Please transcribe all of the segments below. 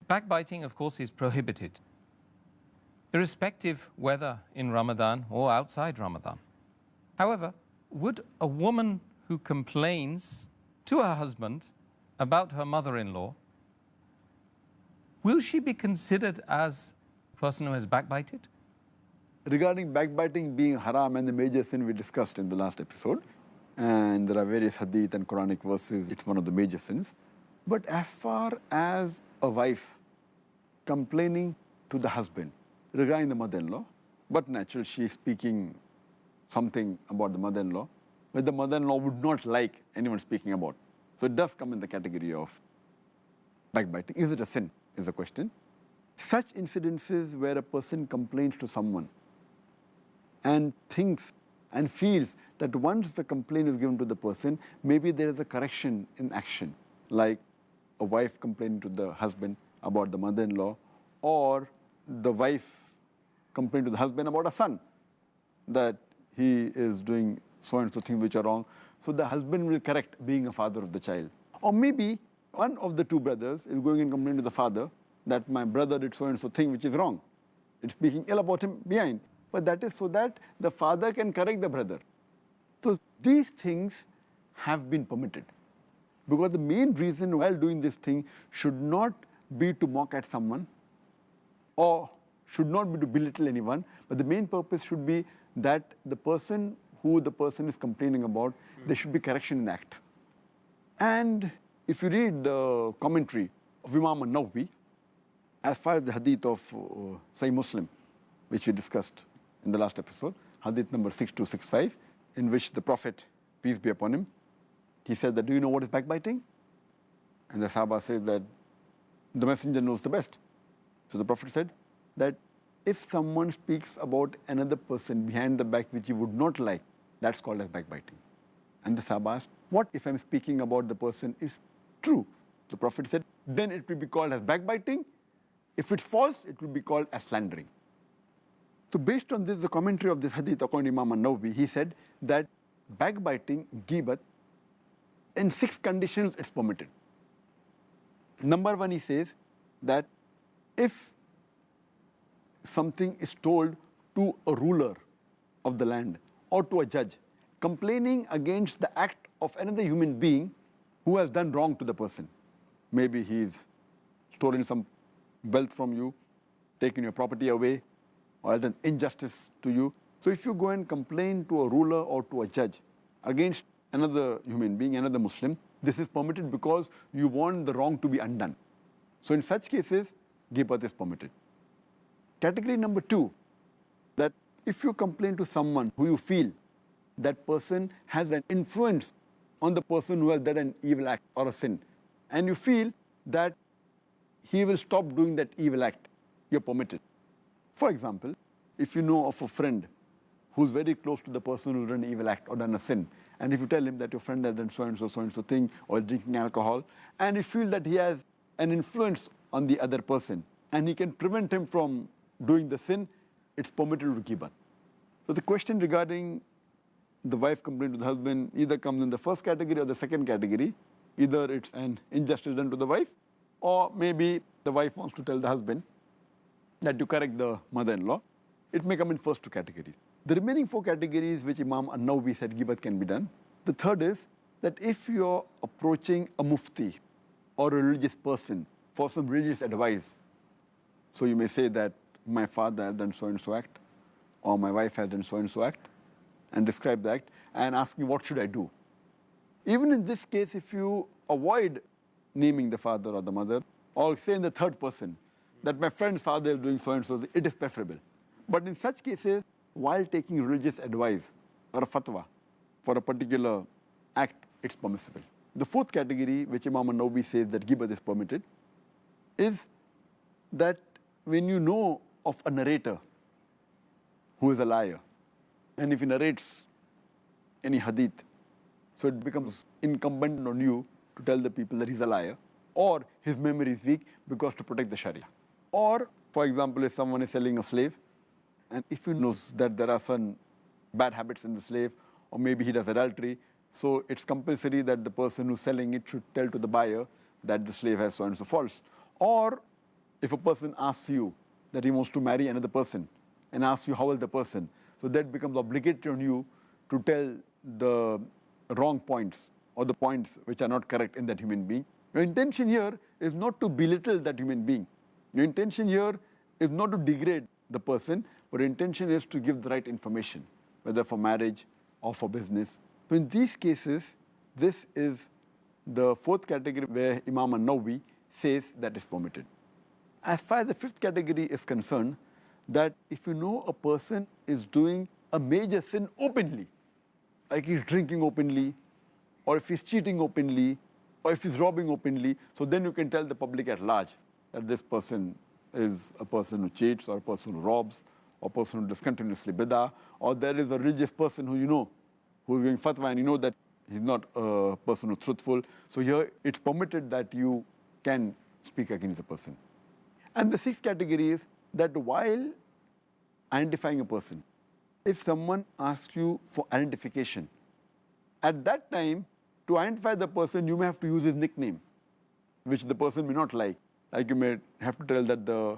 Backbiting, of course, is prohibited, irrespective whether in Ramadan or outside Ramadan. However, would a woman who complains to her husband about her mother-in-law, will she be considered as a person who has backbited? Regarding backbiting being haram and the major sin we discussed in the last episode, and there are various hadith and Quranic verses, it's one of the major sins. But as far as a wife complaining to the husband regarding the mother-in-law, but naturally she is speaking something about the mother-in-law, but the mother-in-law would not like anyone speaking about. So it does come in the category of backbiting. Is it a sin, is the question. Such incidences where a person complains to someone and thinks and feels that once the complaint is given to the person, maybe there is a correction in action, like a wife complaining to the husband about the mother-in-law, or the wife complaining to the husband about a son, that he is doing so and so things which are wrong. So the husband will correct, being a father of the child. Or maybe one of the two brothers is going and complaining to the father that my brother did so and so thing which is wrong. It's speaking ill about him behind. But that is so that the father can correct the brother. So these things have been permitted. Because the main reason while doing this thing should not be to mock at someone or should not be to belittle anyone, but the main purpose should be that the person who the person is complaining about, there should be correction in act. And if you read the commentary of Imam al-Nawawi, as far as the hadith of Sahih Muslim, which we discussed in the last episode, hadith number 6265, in which the Prophet, peace be upon him, he said that, do you know what is backbiting? And the Sahaba said that the messenger knows the best. So the Prophet said that if someone speaks about another person behind the back which you would not like, that's called as backbiting. And the Sahaba asked, what if I'm speaking about the person is true? The Prophet said, then it will be called as backbiting. If it's false, it will be called as slandering. So based on this, the commentary of this hadith, according to Imam al-Nawawi, he said that backbiting, ghibat, in 6 conditions it's permitted. Number 1, he says that if something is told to a ruler of the land or to a judge, complaining against the act of another human being who has done wrong to the person. Maybe he's stolen some wealth from you, taken your property away, or has done injustice to you. So if you go and complain to a ruler or to a judge against another human being, another Muslim, this is permitted because you want the wrong to be undone. So in such cases, ghibat is permitted. Category number 2, that if you complain to someone who you feel that person has an influence on the person who has done an evil act or a sin, and you feel that he will stop doing that evil act, you're permitted. For example, if you know of a friend who's very close to the person who's done an evil act or done a sin, and if you tell him that your friend has done so and so thing, or is drinking alcohol, and you feel that he has an influence on the other person, and he can prevent him from doing the sin, it's permitted to ghibat. So the question regarding the wife complaining to the husband either comes in the first category or the second category. Either it's an injustice done to the wife, or maybe the wife wants to tell the husband that you correct the mother-in-law. It may come in first 2 categories. The remaining 4 categories which Imam al-Nawawi said ghibat can be done. The third is that if you're approaching a mufti or a religious person for some religious advice, so you may say that my father has done so and so act, or my wife has done so and so act, and describe the act, and ask me what should I do. Even in this case, if you avoid naming the father or the mother, or say in the third person, that my friend's father is doing so and so, it is preferable. But in such cases, while taking religious advice or a fatwa for a particular act, it's permissible. The 4th category, which Imam al-Nawawi says that ghibat is permitted, is that when you know of a narrator who is a liar, and if he narrates any hadith, so it becomes incumbent on you to tell the people that he's a liar, or his memory is weak because to protect the Sharia. Or, for example, if someone is selling a slave, and if he knows that there are some bad habits in the slave, or maybe he does adultery, so it's compulsory that the person who's selling it should tell to the buyer that the slave has so and so faults. Or if a person asks you that he wants to marry another person and asks you how is the person, so that becomes obligatory on you to tell the wrong points or the points which are not correct in that human being. Your intention here is not to belittle that human being. Your intention here is not to degrade the person, but your intention is to give the right information, whether for marriage or for business. So in these cases, this is the fourth category where Imam an-Nawawi says that is permitted. As far as the fifth category is concerned, that if you know a person is doing a major sin openly, like he's drinking openly, or if he's cheating openly, or if he's robbing openly, so then you can tell the public at large that this person is a person who cheats, or a person who robs, or a person who does continuously bid'ah, or there is a religious person who you know, who's giving fatwa and you know that he's not a person who's truthful. So here it's permitted that you can speak against the person. And the sixth category is that while identifying a person, if someone asks you for identification, at that time, to identify the person, you may have to use his nickname, which the person may not like. Like you may have to tell that the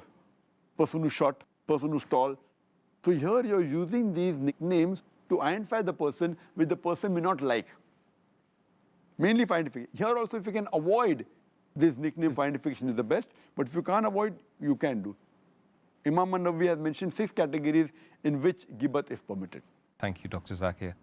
person who's short, person who's tall. So here you're using these nicknames to identify the person which the person may not like. Mainly for identification. Here also, if you can avoid this nickname for identification is the best, but if you can't avoid, you can do. Imam an-Nawawi has mentioned 6 categories in which ghibat is permitted. Thank you, Dr. Zakir.